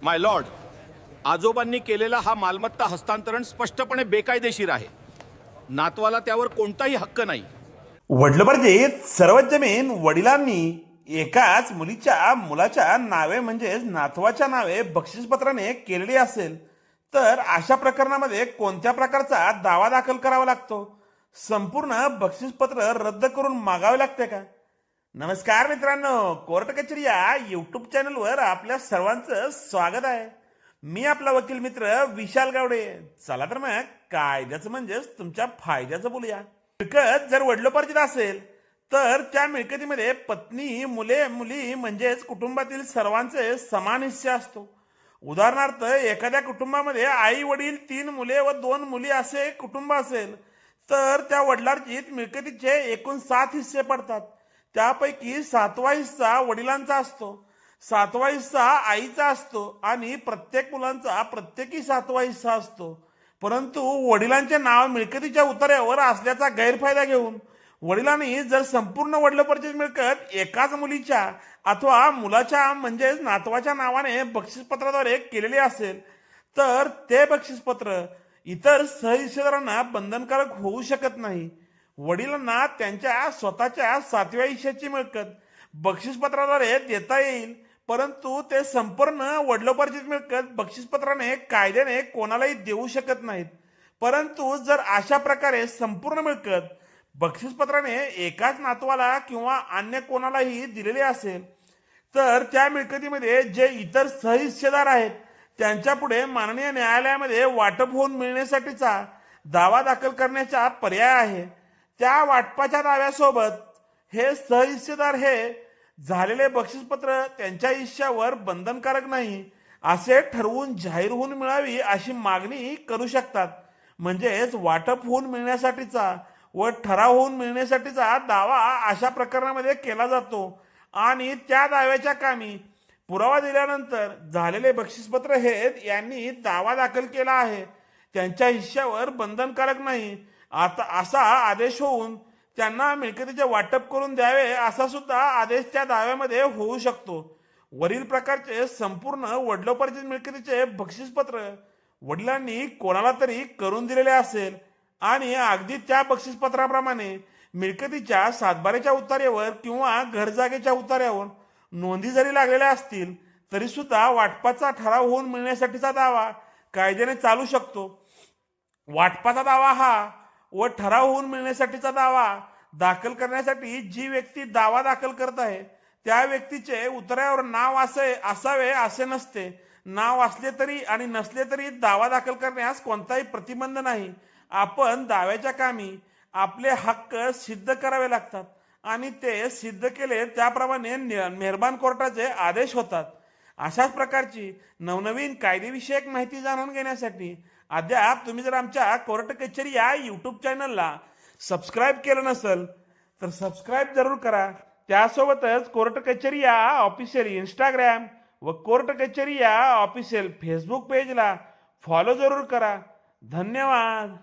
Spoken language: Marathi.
माय लॉर्ड, आजोबांनी केलेला हा मालमत्ता हस्तांतरण स्पष्टपणे बेकायदेशीर आहे. नातवाला त्यावर कोणताही हक्क नाही. वडिलोपार्जित सर्व जमीन वडिलांनी एकाच मुलाच्या नावे म्हणजेच नातवाच्या नावे बक्षीसपत्राने केलेली असेल तर अशा प्रकरणामध्ये कोणत्या प्रकारचा दावा दाखल करावा लागतो? संपूर्ण बक्षीसपत्र रद्द करून मागावे लागते का? नमस्कार मित्रांनो, कोर्ट कचेरी या यूट्यूब चॅनलवर आपल्या सर्वांचं स्वागत आहे. मी आपला वकील मित्र विशाल गावडे. चला तर मग कायद्याचं म्हणजेच तुमच्या फायद्याचं बोलूया. मिळकत जर वडिलोपार्जित असेल तर त्या मिळकतीमध्ये पत्नी, मुली म्हणजेच कुटुंबातील सर्वांचे समान हिस्से असतो. उदाहरणार्थ, एखाद्या कुटुंबामध्ये आई वडील, 3 मुले व 2 मुली असे कुटुंब असेल तर त्या वडिलार्जित मिळकतीचे एकूण 7 हिस्से पडतात. त्यापैकी 7वा हिस्सा वडिलांचा असतो, 7वा हिस्सा आईचा असतो आणि प्रत्येक मुलांचा प्रत्येकी 7वा हिस्सा असतो. परंतु वडिलांचे नाव मिळकतीच्या उतार्यावर असल्याचा गैरफायदा घेऊन वडिलांनी जर संपूर्ण वडिलोपार्जित मिळकत एकाच मुलीच्या अथवा मुलाच्या म्हणजेच नातवाच्या नावाने बक्षीसपत्राद्वारे केलेले असेल तर ते बक्षीसपत्र इतर सहहिस्सेदारांना बंधनकारक होऊ शकत नाही. वडिलांना त्यांच्या स्वतःच्या 7व्या हिश्श्याची मिळकत बक्षीसपत्राद्वारे देता येईल, परंतु ते संपूर्ण वडिलोपार्जित मिळकत बक्षीसपत्राने कायद्याने कोणालाही देऊ शकत नाहीत. परंतु जर अशा प्रकारे संपूर्ण मिळकत बक्षीसपत्राने एकाच नातवाला किंवा अन्य कोणालाही दिलेली असेल तर त्या मिळकतीमध्ये जे इतर सहहिस्सेदार आहेत त्यांच्या पुढे माननीय न्यायालयामध्ये वाटप होऊन मिळण्यासाठीचा दावा दाखल करण्याचा पर्याय आहे. त्या वाटपाच्या दाव्यासोबत हे सहहिस्सेदार हे झालेले बक्षीसपत्र त्यांच्या हिश्श्यावर बंधनकारक नाही असे ठरवून जाहीर होऊन मिळावी अशी मागणी करू शकतात. म्हणजेच वाटप होऊन मिळण्यासाठीचा व ठराव होऊन मिळण्यासाठीचा दावा अशा प्रकरणामध्ये केला जातो आणि त्या दाव्याच्या कामी पुरावा दिल्यानंतर झालेले बक्षीसपत्र हे यांनी दावा दाखल केला आहे त्यांच्या हिश्श्यावर बंधनकारक नाही आता असा आदेश होऊन त्यांना मिळकतीचे वाटप करून द्यावे असा सुद्धा आदेश त्या दाव्यामध्ये होऊ शकतो. वरील प्रकारचे संपूर्ण वडिलोपार्जित मिळकतीचे बक्षीसपत्र वडिलांनी कोणाला तरी करून दिलेले असेल आणि अगदी त्या बक्षीसपत्राप्रमाणे मिळकतीच्या सातबाऱ्याच्या उतार्यावर किंवा घरजागेच्या उतार्यावर नोंदी जरी लागलेल्या असतील तरी सुद्धा वाटपाचा ठराव होऊन मिळण्यासाठीचा दावा कायद्याने चालू शकतो. वाटपाचा दावा हा व ठराव होऊन मिळण्यासाठीचा दावा दाखल करण्यासाठी जी व्यक्ती दावा दाखल करत आहे त्या व्यक्तीचे उतार्यावर नाव असावे असे नसते. नाव असले तरी आणि नसले तरी दावा दाखल करण्यास कोणताही प्रतिबंध नाही. आपण दाव्याच्या कामी आपले हक्क सिद्ध करावे लागतात आणि ते सिद्ध केले त्याप्रमाणे मेहरबान कोर्टाचे आदेश होतात. अशाच प्रकारची नवनवीन कायदेविषयक माहिती जाणून घेण्यासाठी अद्याप तुम्ही जर आमच्या कोर्ट कचेरी या यूट्यूब चॅनलला सबस्क्राईब केलं नसेल तर सबस्क्राईब जरूर करा. त्यासोबतच कोर्ट कचेरी या ऑफिशियल इंस्टाग्राम व कोर्ट कचेरी या ऑफिशियल फेसबुक पेजला फॉलो जरूर करा. धन्यवाद.